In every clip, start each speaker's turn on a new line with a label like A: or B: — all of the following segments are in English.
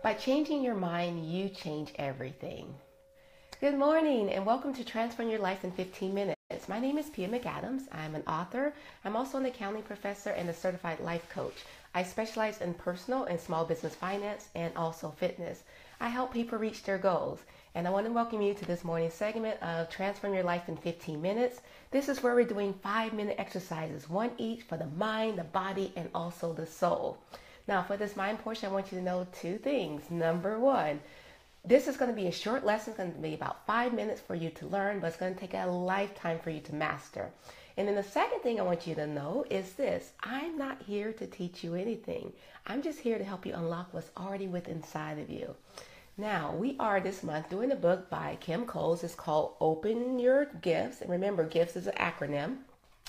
A: By changing your mind, you change everything. Good morning and welcome to Transform Your Life in 15 Minutes. My name is McAdams. I'm an author. I'm also an accounting professor and a certified life coach. I specialize in personal and small business finance and also fitness. I help people reach their goals. And I want to welcome you to this morning's segment of Transform Your Life in 15 Minutes. This is where we're doing 5-minute exercises, one each for the mind, the body, and also the soul. Now, for this mind portion, I want you to know two things. Number one, this is going to be a short lesson. It's going to be about 5 minutes for you to learn, but it's going to take a lifetime for you to master. And then the second thing I want you to know is this. I'm not here to teach you anything. I'm just here to help you unlock what's already within inside of you. Now, we are this month doing a book by Kim Coles. It's called Open Your Gifts. And remember, GIFTS is an acronym.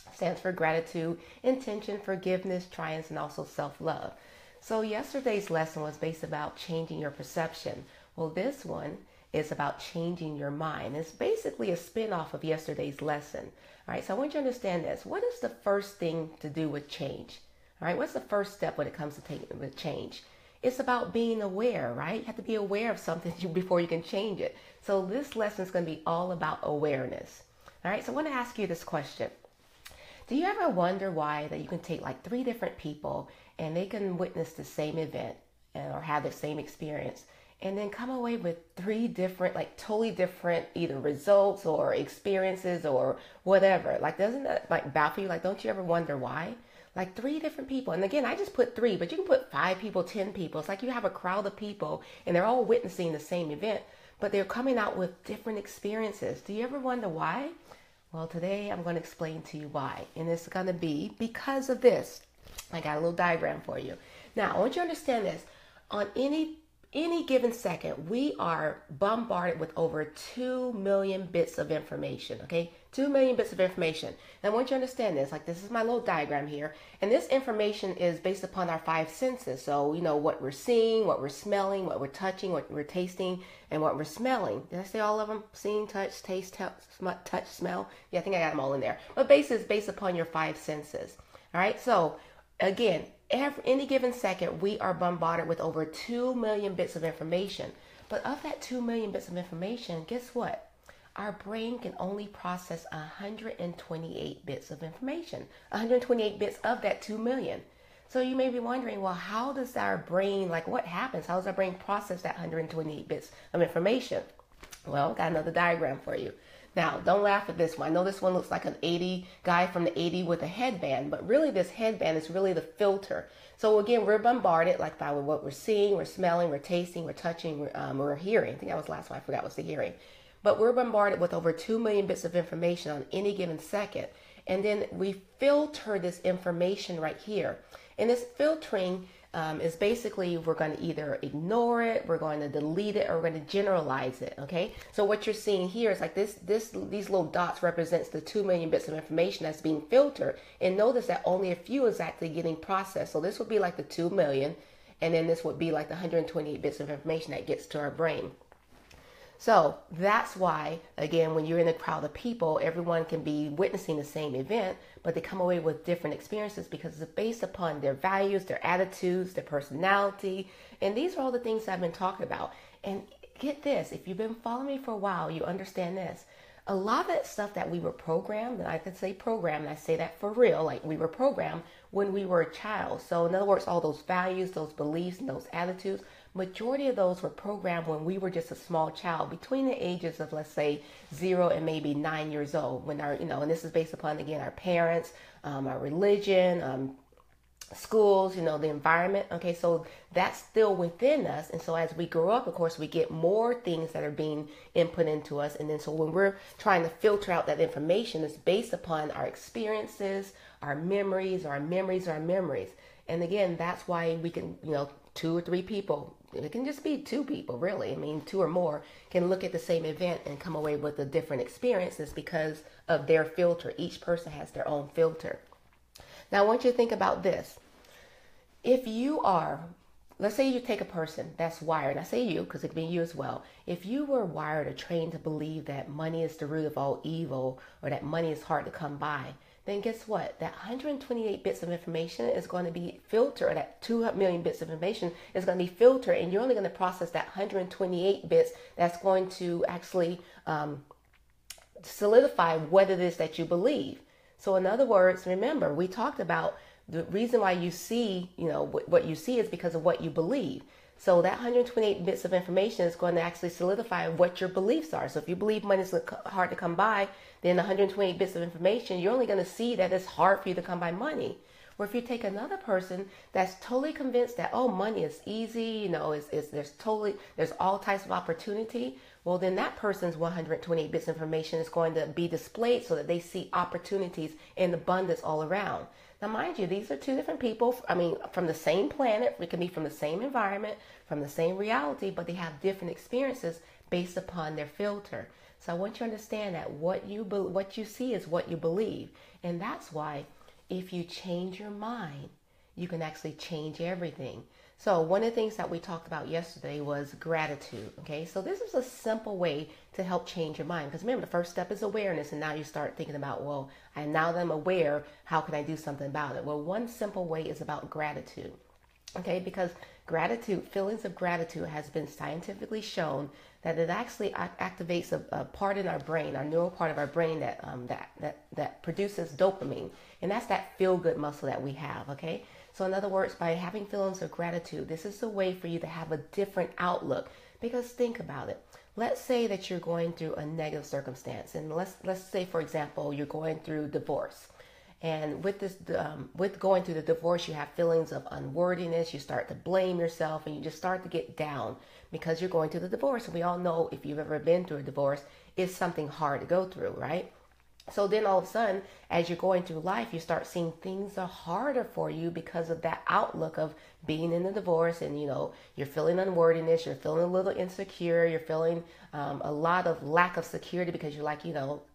A: It stands for gratitude, intention, forgiveness, triumphs, and also self-love. So yesterday's lesson was based about changing your perception. Well, this one is about changing your mind. It's basically a spin-off of yesterday's lesson. All right, so I want you to understand this. What is the first thing to do with change? All right, what's the first step when it comes to taking with change? It's about being aware, right? You have to be aware of something before you can change it. So this lesson is going to be all about awareness. All right, so I want to ask you this question. Do you ever wonder why that you can take like 3 different people and they can witness the same event or have the same experience and then come away with 3 different, like totally different either results or experiences or whatever? Like, doesn't that like baffle you? Like, don't you ever wonder why? Like 3 different people. And again, I just put 3, but you can put 5 people, 10 people. It's like you have a crowd of people and they're all witnessing the same event, but they're coming out with different experiences. Do you ever wonder why? Well, today I'm going to explain to you why. And it's going to be because of this. I got a little diagram for you. Now, I want you to understand this. On any given second, we are bombarded with over 2 million bits of information, okay? 2 million bits of information. And I want you to understand this. Like, this is my little diagram here. And this information is based upon our 5 senses. So, you know, what we're seeing, what we're smelling, what we're touching, what we're tasting, and what we're smelling. Did I say all of them? Seeing, touch, taste, touch, smell? Yeah, I think I got them all in there. But basically, it's based upon your 5 senses. All right, so again, any given second, we are bombarded with over 2 million bits of information. But of that 2 million bits of information, guess what? Our brain can only process 128 bits of information. 128 bits of that 2 million. So you may be wondering, well, how does our brain, like what happens? How does our brain process that 128 bits of information? Well, got another diagram for you. Now, don't laugh at this one. I know this one looks like an 80 guy from the 80s with a headband, but really this headband is really the filter. So again, we're bombarded like by what we're seeing, we're smelling, we're tasting, we're touching, we're hearing. I think that was the last one. I forgot what's the hearing. But we're bombarded with over 2 million bits of information on any given second. And then we filter this information right here. And this filtering is basically we're going to either ignore it, we're going to delete it, or we're going to generalize it, okay? So what you're seeing here is like these little dots represents the 2 million bits of information that's being filtered. And notice that only a few is actually getting processed. So this would be like the 2 million, and then this would be like the 128 bits of information that gets to our brain. So that's why, again, when you're in a crowd of people, everyone can be witnessing the same event, but they come away with different experiences because it's based upon their values, their attitudes, their personality. And these are all the things I've been talking about. And get this, if you've been following me for a while, you understand this. A lot of that stuff that we were programmed, and I could say programmed, and I say that for real, like we were programmed when we were a child. So in other words, all those values, those beliefs, and those attitudes, majority of those were programmed when we were just a small child between the ages of, let's say, 0 and maybe 9 years old. When our, and this is based upon, again, our parents, our religion, schools, the environment. Okay, so that's still within us. And so as we grow up, of course, we get more things that are being input into us. And then so when we're trying to filter out that information, it's based upon our experiences, our memories. And again, that's why we can, 2 or 3 people, it can just be 2 people, really. I mean, 2 or more can look at the same event and come away with a different experiences because of their filter. Each person has their own filter. Now, I want you to think about this. If you are, let's say you take a person that's wired, and I say you because it can be you as well. If you were wired or trained to believe that money is the root of all evil or that money is hard to come by, then guess what? That 128 bits of information is going to be filtered. That 2 million bits of information is going to be filtered, and you're only going to process that 128 bits that's going to actually solidify what it is that you believe. So in other words, remember, we talked about the reason why you see, what you see is because of what you believe. So that 128 bits of information is going to actually solidify what your beliefs are. So if you believe money is hard to come by, then 128 bits of information, you're only going to see that it's hard for you to come by money. Or if you take another person that's totally convinced that, oh, money is easy, there's all types of opportunity, well, then that person's 128 bits of information is going to be displayed so that they see opportunities in abundance all around. Now, mind you, these are two different people. From the same planet. It can be from the same environment, from the same reality, but they have different experiences based upon their filter. So I want you to understand that what you see is what you believe. And that's why if you change your mind, you can actually change everything. So one of the things that we talked about yesterday was gratitude. Okay, so this is a simple way to help change your mind. Because remember, the first step is awareness. And now you start thinking about, well, now that I'm aware, how can I do something about it? Well, one simple way is about gratitude. Okay, because gratitude, feelings of gratitude has been scientifically shown that it actually activates a part in our brain, our neural part of our brain that produces dopamine. And that's that feel-good muscle that we have, okay? So in other words, by having feelings of gratitude, this is a way for you to have a different outlook. Because think about it. Let's say that you're going through a negative circumstance. And let's say, for example, you're going through divorce. And with going through the divorce, you have feelings of unworthiness. You start to blame yourself, and you just start to get down because you're going through the divorce. And we all know, if you've ever been through a divorce, it's something hard to go through, right? So then all of a sudden, as you're going through life, you start seeing things are harder for you because of that outlook of being in the divorce. And, you're feeling unworthiness, you're feeling a little insecure, you're feeling a lot of lack of security because you're like,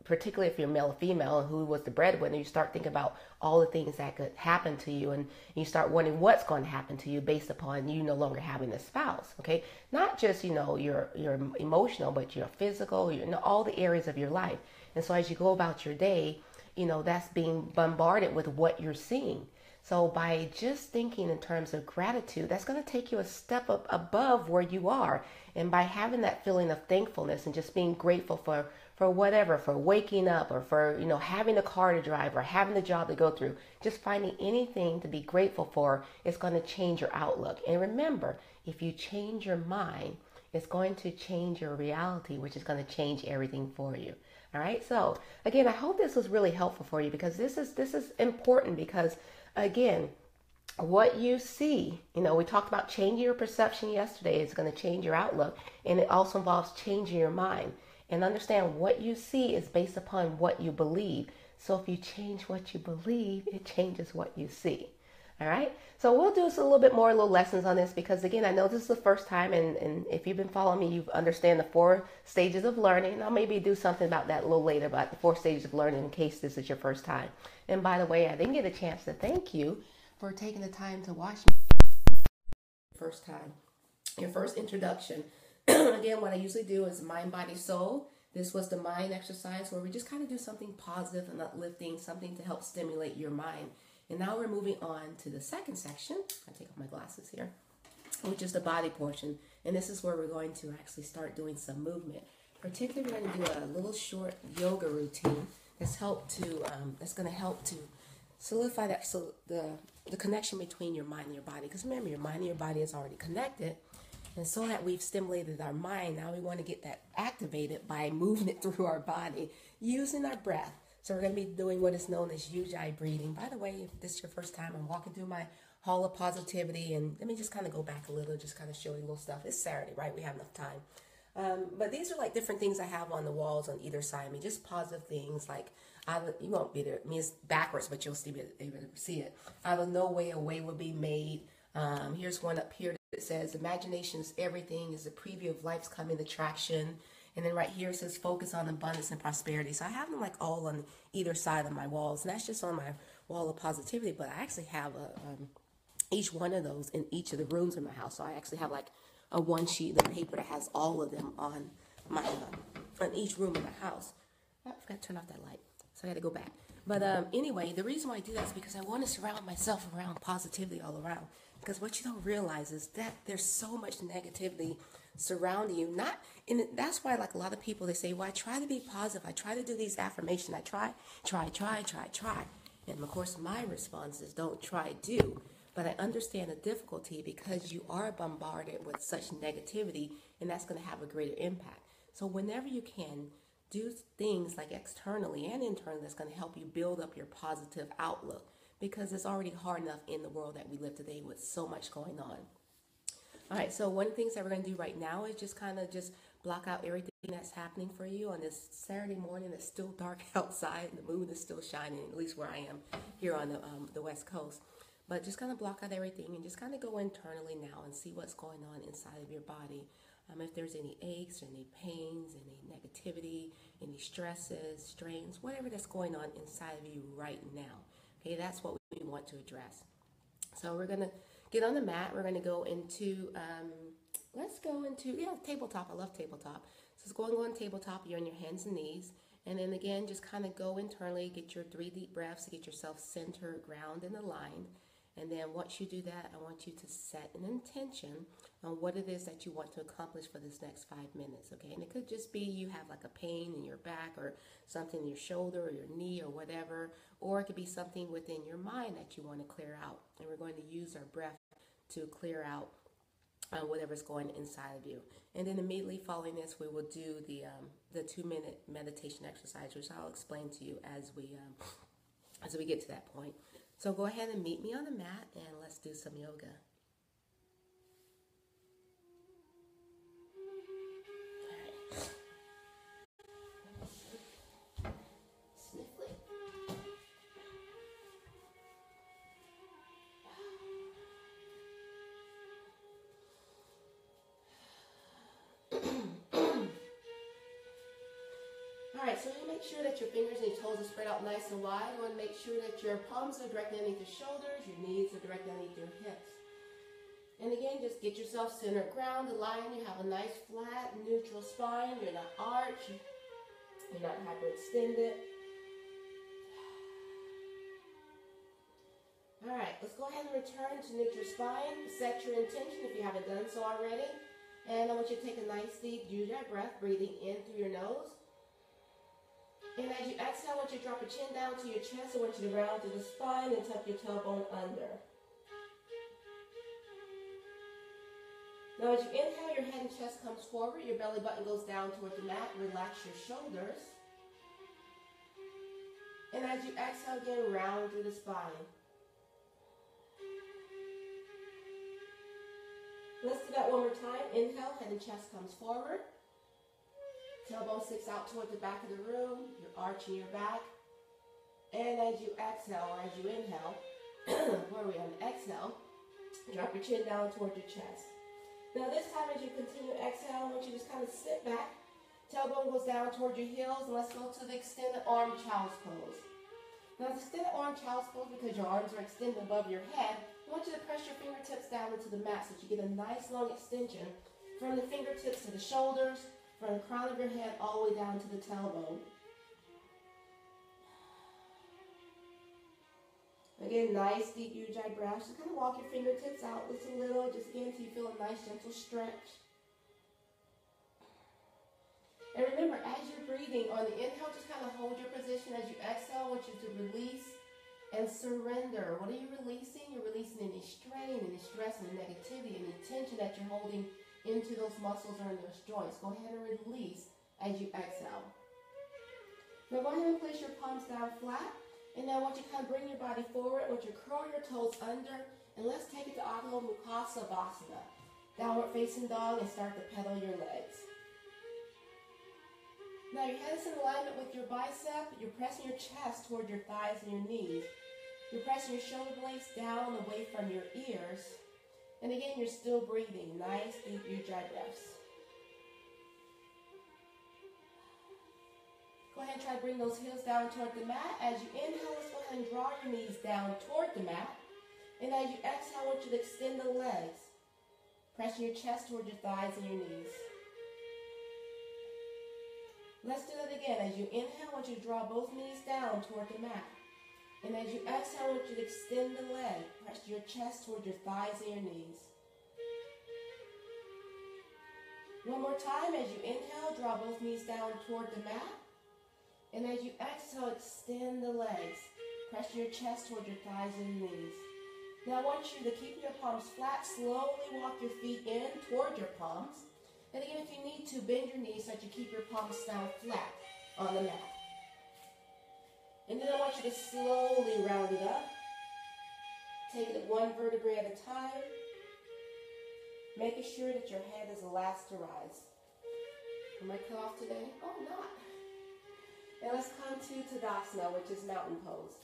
A: particularly if you're male or female and who was the breadwinner, you start thinking about all the things that could happen to you. And you start wondering what's going to happen to you based upon you no longer having a spouse. Okay. Not just, your emotional, but your physical, all the areas of your life. And so as you go about your day, that's being bombarded with what you're seeing. So by just thinking in terms of gratitude, that's going to take you a step up above where you are. And by having that feeling of thankfulness and just being grateful for whatever, for waking up, or for, having a car to drive, or having a job to go through, just finding anything to be grateful for is going to change your outlook. And remember, if you change your mind, it's going to change your reality, which is going to change everything for you. All right. So again, I hope this was really helpful for you, because this is important, because again, what you see, we talked about changing your perception yesterday. It's going to change your outlook, and it also involves changing your mind. And understand, what you see is based upon what you believe. So if you change what you believe, it changes what you see. All right. So we'll do a little lessons on this, because again, I know this is the first time, and if you've been following me, you understand the 4 stages of learning. I'll maybe do something about that a little later, about the 4 stages of learning, in case this is your first time. And by the way, I didn't get a chance to thank you for taking the time to watch me first time, your first introduction. Again, what I usually do is mind, body, soul. This was the mind exercise, where we just kind of do something positive and uplifting, something to help stimulate your mind. And now we're moving on to the second section. I take off my glasses here, which is the body portion. And this is where we're going to actually start doing some movement. Particularly, we're going to do a little short yoga routine that's going to help to solidify the connection between your mind and your body. Because remember, your mind and your body is already connected. And so that we've stimulated our mind, now we want to get that activated by moving it through our body, using our breath. So we're going to be doing what is known as Ujjayi breathing. By the way, if this is your first time, I'm walking through my hall of positivity. And let me just kind of go back a little, just kind of show you a little stuff. It's Saturday, right? We have enough time. But these are like different things I have on the walls on either side of me. Just positive things like, you won't be there. I mean, it's backwards, but you'll still be able to see it. Out of no way, a way will be made. Here's one up here that says, imagination is everything, is a preview of life's coming attraction. And then right here it says, focus on abundance and prosperity. So I have them like all on either side of my walls. And that's just on my wall of positivity. But I actually have each one of those in each of the rooms in my house. So I actually have like a one sheet of paper that has all of them on my on each room in the house. I forgot to turn off that light, so I got to go back. But anyway, the reason why I do that is because I want to surround myself around positivity all around. Because what you don't realize is that there's so much negativity surrounding you. And that's why, like a lot of people, they say, "Well, I try to be positive. I try to do these affirmations. I try. And of course, my response is, "Don't try, do." But I understand the difficulty because you are bombarded with such negativity, and that's going to have a greater impact. So whenever you can, do things like externally and internally that's going to help you build up your positive outlook, because it's already hard enough in the world that we live today with so much going on. All right, so one of the things that we're going to do right now is just kind of just block out everything that's happening for you on this Saturday morning. It's still dark outside. The moon is still shining, at least where I am here on the West Coast. But just kind of block out everything and just kind of go internally now and see what's going on inside of your body. If there's any aches, or any pains, any negativity, any stresses, strains, whatever that's going on inside of you right now. Okay, that's what we want to address. So we're going to get on the mat. We're going to go into, tabletop. I love tabletop. So it's going on tabletop. You're on your hands and knees. And then again, just kind of go internally, get your 3 deep breaths to get yourself centered, grounded, and aligned. And then once you do that, I want you to set an intention on what it is that you want to accomplish for this next 5 minutes, okay? And it could just be you have like a pain in your back or something in your shoulder or your knee or whatever, or it could be something within your mind that you want to clear out. And we're going to use our breath to clear out whatever's going inside of you. And then immediately following this, we will do the 2-minute meditation exercise, which I'll explain to you as we get to that point. So go ahead and meet me on the mat and let's do some yoga. Sniffly. All right, so you make sure that your fingers and your toes are spread out nice and wide. You want to make sure that your palms are directly underneath your shoulders, your knees are directly underneath your hips. And again, just get yourself centered, grounded, aligned. You have a nice, flat, neutral spine. You're not arched. You're not hyperextended. All right, let's go ahead and return to neutral spine. Set your intention if you haven't done so already. And I want you to take a nice deep U.J. breath, breathing in through your nose. And as you exhale, I want you to drop your chin down to your chest. I want you to round through the spine and tuck your tailbone under. Now as you inhale, your head and chest comes forward. Your belly button goes down toward the mat. Relax your shoulders. And as you exhale again, round through the spine. Let's do that one more time. Inhale, head and chest comes forward. Tailbone sticks out toward the back of the room. You're arching your back. And as you exhale, or as you inhale, where are we on? Exhale, drop your chin down toward your chest. Now this time as you continue to exhale, I want you to just kind of sit back. Tailbone goes down toward your heels, and let's go to the extended arm child's pose. Now the extended arm child's pose, because your arms are extended above your head, I want you to press your fingertips down into the mat so that you get a nice long extension from the fingertips to the shoulders, from the crown of your head all the way down to the tailbone. Again, nice deep Ujjayi breath. Just kind of walk your fingertips out just a little, just again until you feel a nice gentle stretch. And remember, as you're breathing, on the inhale, just kind of hold your position. As you exhale, I want you to release and surrender. What are you releasing? You're releasing any strain, any stress, any negativity, any tension that you're holding into those muscles or in those joints. Go ahead and release as you exhale. Now go ahead and place your palms down flat. And now I want you to kind of bring your body forward. I want you to curl your toes under. And let's take it to Adho Mukha Savasana. Downward facing dog, and start to pedal your legs. Now your head is in alignment with your bicep. You're pressing your chest toward your thighs and your knees. You're pressing your shoulder blades down away from your ears. And again, you're still breathing. Nice deep Ujjayi breaths. Go ahead and try to bring those heels down toward the mat. As you inhale, let's go ahead and draw your knees down toward the mat. And as you exhale, I want you to extend the legs. Pressing your chest toward your thighs and your knees. Let's do that again. As you inhale, I want you to draw both knees down toward the mat. And as you exhale, I want you to extend the leg. Press your chest toward your thighs and your knees. One more time. As you inhale, draw both knees down toward the mat. And as you exhale, extend the legs. Press your chest toward your thighs and knees. Now I want you to keep your palms flat. Slowly walk your feet in toward your palms. And again, if you need to, bend your knees so that you keep your palms down flat on the mat. And then I want you to slowly round it up. Take it one vertebrae at a time. Making sure that your head is the last to rise. Am I cut off today? Oh, not. And let's come to Tadasana, which is mountain pose.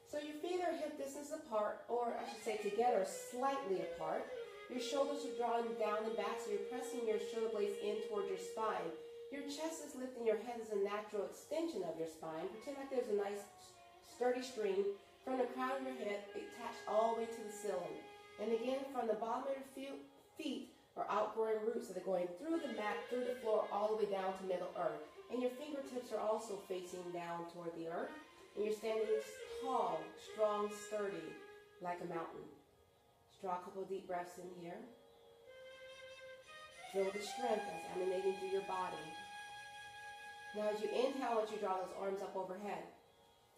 A: So your feet are hip distance apart, or I should say together, slightly apart. Your shoulders are drawn down and back, so you're pressing your shoulder blades in toward your spine. Your chest is lifting, your head is a natural extension of your spine. Pretend like there's a nice sturdy string from the crown of your head attached all the way to the ceiling. And again, from the bottom of your feet are outgrowing roots that are going through the mat, through the floor, all the way down to Middle Earth. And your fingertips are also facing down toward the earth. And you're standing tall, strong, sturdy, like a mountain. Just draw a couple of deep breaths in here. Feel the strength that's emanating through your body. Now as you inhale, I want you to draw those arms up overhead.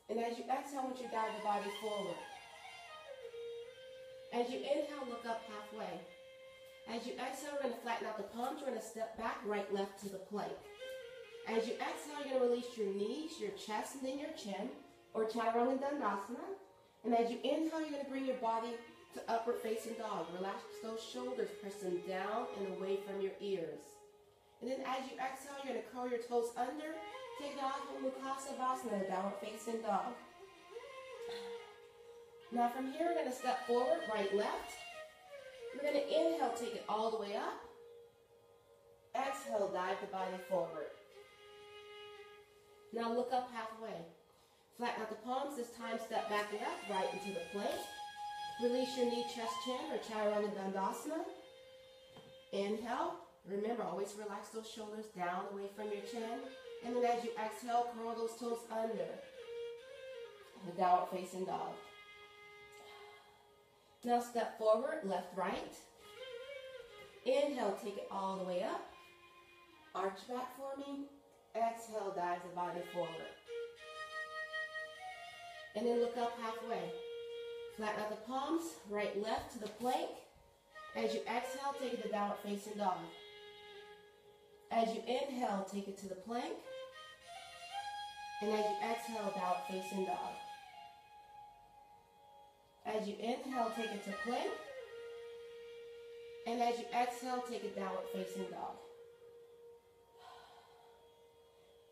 A: And as you exhale, I want you to guide the body forward. As you inhale, look up halfway. As you exhale, we're going to flatten out the palms. We're going to step back, right, left to the plank. As you exhale, you're going to release your knees, your chest, and then your chin, or Chaturanga Dandasana. And as you inhale, you're going to bring your body to upward facing dog. Relax those shoulders, press them down and away from your ears. And then as you exhale, you're going to curl your toes under. Take it off from Mukha Savasana, downward facing dog. Now from here, we're going to step forward, right, left. We're going to inhale, take it all the way up. Exhale, dive the body forward. Now look up halfway. Flatten out the palms. This time step back left, right into the plank. Release your knee, chest, chin, or Chaturanga Dandasana. Inhale. Remember, always relax those shoulders down away from your chin. And then as you exhale, curl those toes under. The downward facing dog. Now step forward, left, right. Inhale, take it all the way up. Arch back for me. Exhale, dive the body forward. And then look up halfway. Flatten out the palms, right, left to the plank. As you exhale, take it to downward facing dog. As you inhale, take it to the plank. And as you exhale, downward facing dog. As you inhale, take it to plank. And as you exhale, take it downward facing dog.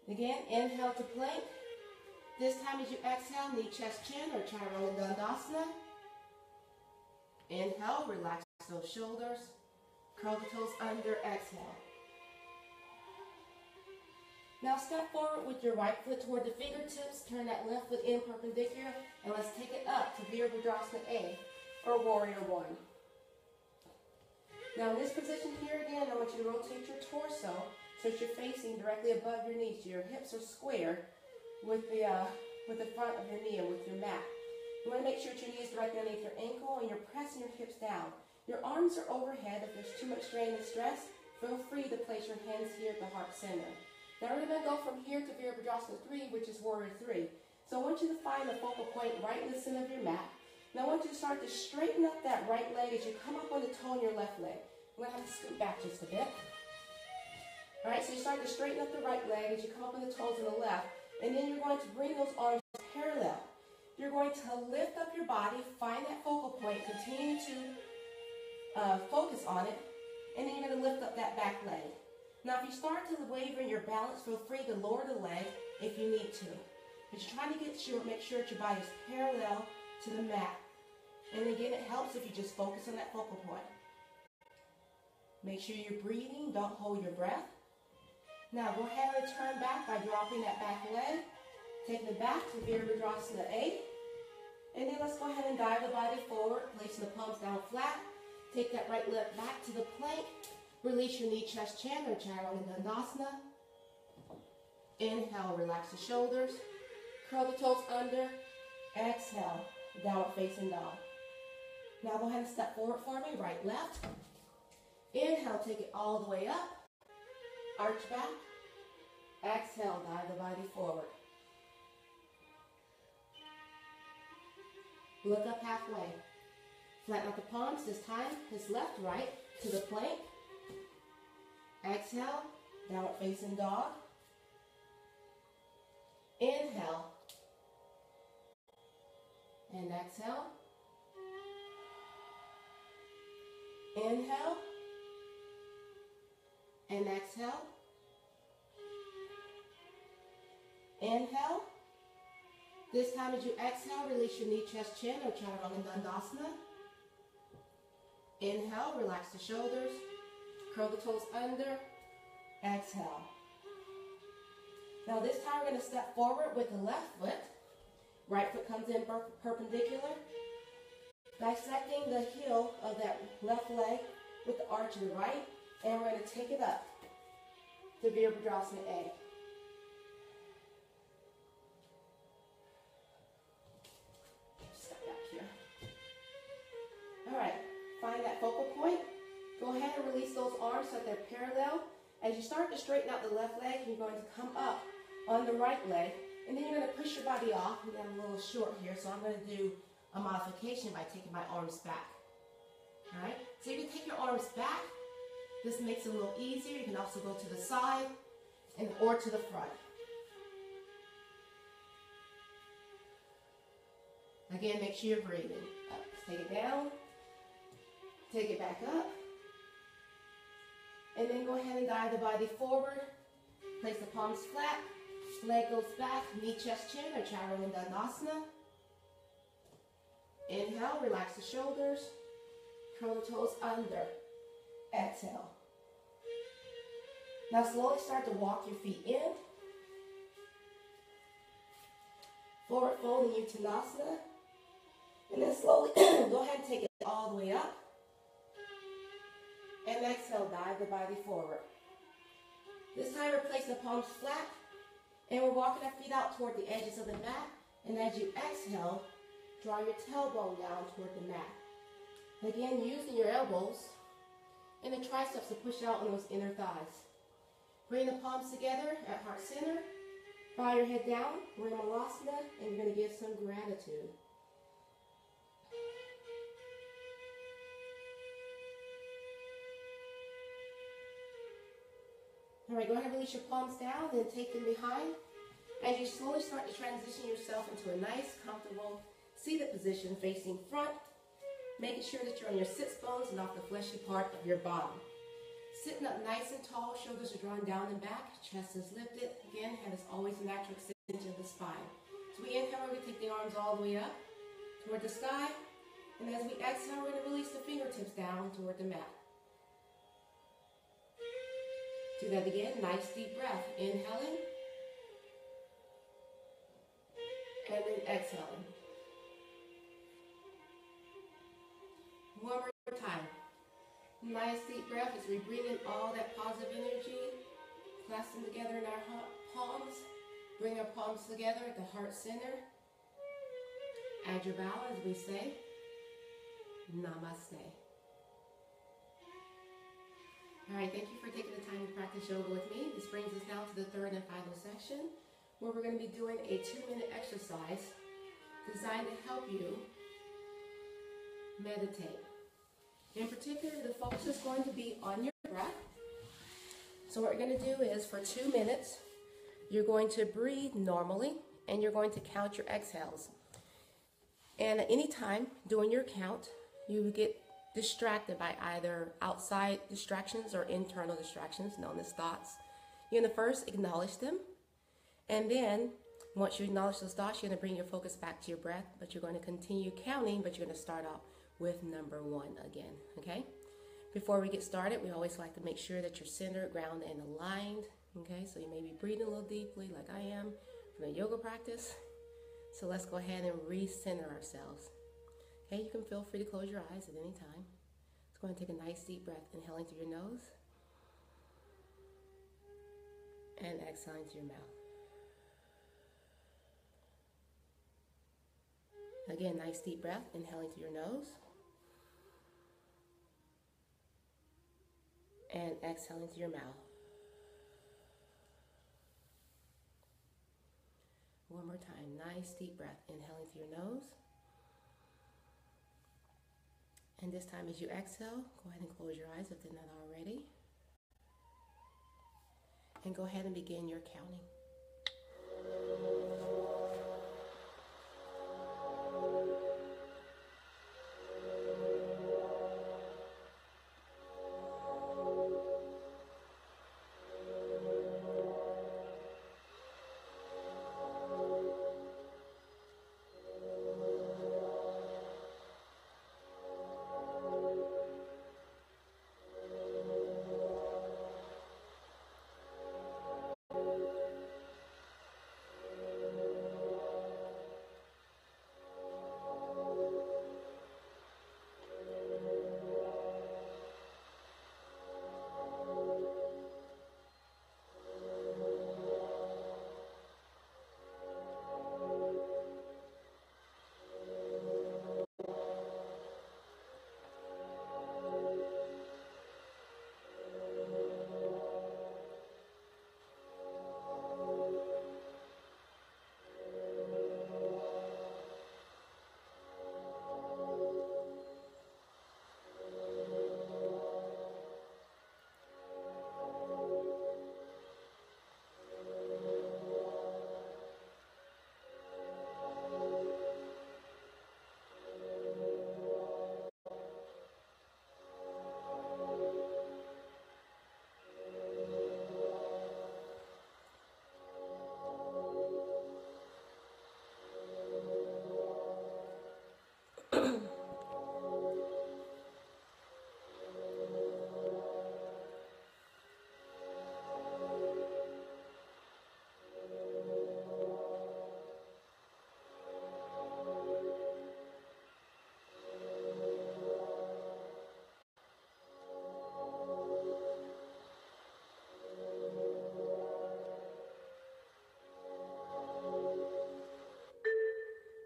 A: Again, inhale to plank. This time as you exhale, knee, chest, chin, or Chaturanga Dandasana. Inhale, relax those shoulders. Curl the toes under, exhale. Now step forward with your right foot toward the fingertips. Turn that left foot in perpendicular. And let's take it up to Virabhadrasana A, or Warrior One. Now in this position here again, I want you to rotate your torso so that you're facing directly above your knees. So your hips are square with the front of your knee and with your mat. You want to make sure that your knee is directly underneath your ankle and you're pressing your hips down. Your arms are overhead. If there's too much strain and stress, feel free to place your hands here at the heart center. Now we're going to go from here to Virabhadrasana 3, which is Warrior 3. So I want you to find a focal point right in the center of your mat. Now I want you to start to straighten up that right leg as you come up on the toe in your left leg. I'm going to have to scoot back just a bit. Alright, so you start to straighten up the right leg as you come up on the toes on the left. And then you're going to bring those arms parallel. You're going to lift up your body, find that focal point, continue to focus on it, and then you're going to lift up that back leg. Now if you start to waver in your balance, feel free to lower the leg if you need to. But you're trying to make sure that your body is parallel to the mat. And again, it helps if you just focus on that focal point. Make sure you're breathing, don't hold your breath. Now go ahead and turn back by dropping that back leg. Take it back to Virabhadrasana A. And then let's go ahead and dive the body forward, placing the palms down flat. Take that right leg back to the plank. Release your knee, chest, chin, or Chaturanga Dandasana. Inhale, relax the shoulders. Curl the toes under. Exhale, downward facing dog. Now go ahead and step forward for me, right, left. Inhale, take it all the way up. Arch back. Exhale, dive the body forward. Look up halfway. Flatten out the palms. This time, it's left, right to the plank. Exhale, downward facing dog. Inhale. And exhale. Inhale. And exhale. Inhale. This time as you exhale, release your knee, chest, chin, or chaturanga dandasana. Inhale, relax the shoulders. Curl the toes under. Exhale. Now this time we're going to step forward with the left foot. Right foot comes in perpendicular. Dissecting the heel of that left leg with the arch of the right. And we're going to take it up to Virabhadrasana A. Step back here. All right, find that focal point. Go ahead and release those arms so that they're parallel. As you start to straighten out the left leg, you're going to come up on the right leg, and then you're going to push your body off. I'm a little short here, so I'm going to do a modification by taking my arms back. All right, so you can take your arms back. This makes it a little easier. You can also go to the side or to the front. Again, make sure you're breathing. Up. Take it down. Take it back up. And then go ahead and dive the body forward. Place the palms flat. Leg goes back. Knee, chest, chin, or chaturanga dandasana. Inhale, relax the shoulders. Curl the toes under. Exhale. Now slowly start to walk your feet in. Forward fold in Uttanasana. And then slowly go ahead and take it all the way up. And exhale, dive the body forward. This time we're placing the palms flat. And we're walking our feet out toward the edges of the mat. And as you exhale, draw your tailbone down toward the mat. Again, using your elbows and the triceps to push out on those inner thighs. Bring the palms together at heart center. Bow your head down. We're in Malasana, and you're going to give some gratitude. All right, go ahead and release your palms down, then take them behind. As you slowly start to transition yourself into a nice, comfortable seated position facing front, making sure that you're on your sits bones and off the fleshy part of your bottom. Sitting up nice and tall, shoulders are drawn down and back, chest is lifted. Again, head is always a natural extension of the spine. So we inhale, we take the arms all the way up toward the sky. And as we exhale, we're going to release the fingertips down toward the mat. Do that again, nice deep breath. Inhaling. And then exhaling. One more time. Nice deep breath as we bring in all that positive energy. Clasp them together in our palms. Bring our palms together at the heart center. Add your bow as we say, Namaste. All right, thank you for taking the time to practice yoga with me. This brings us now to the third and final section, where we're going to be doing a 2-minute exercise designed to help you meditate. In particular, the focus is going to be on your breath. So what we're going to do is for 2 minutes, you're going to breathe normally and you're going to count your exhales. And at any time during your count, you get distracted by either outside distractions or internal distractions, known as thoughts. You're going to first acknowledge them. And then once you acknowledge those thoughts, you're going to bring your focus back to your breath, but you're going to continue counting, but you're going to start out with number 1 again, okay? Before we get started, we always like to make sure that you're centered, grounded, and aligned, okay? So you may be breathing a little deeply like I am from a yoga practice. So let's go ahead and recenter ourselves. Okay, you can feel free to close your eyes at any time. Let's go ahead and take a nice deep breath, inhaling through your nose and exhaling through your mouth. Again, nice deep breath, inhaling through your nose and exhaling through your mouth. One more time, nice deep breath, inhaling through your nose. And this time as you exhale, go ahead and close your eyes if they're not already. And go ahead and begin your counting.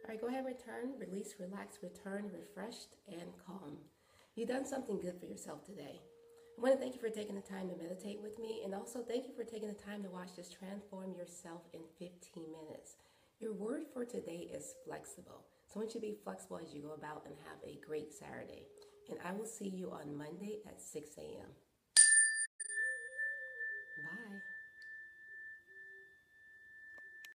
A: All right, go ahead and return, release, relax, return, refreshed, and calm. You've done something good for yourself today. I want to thank you for taking the time to meditate with me, and also thank you for taking the time to watch this Transform Yourself in 15 minutes. Your word for today is flexible. So I want you to be flexible as you go about and have a great Saturday. And I will see you on Monday at 6 a.m.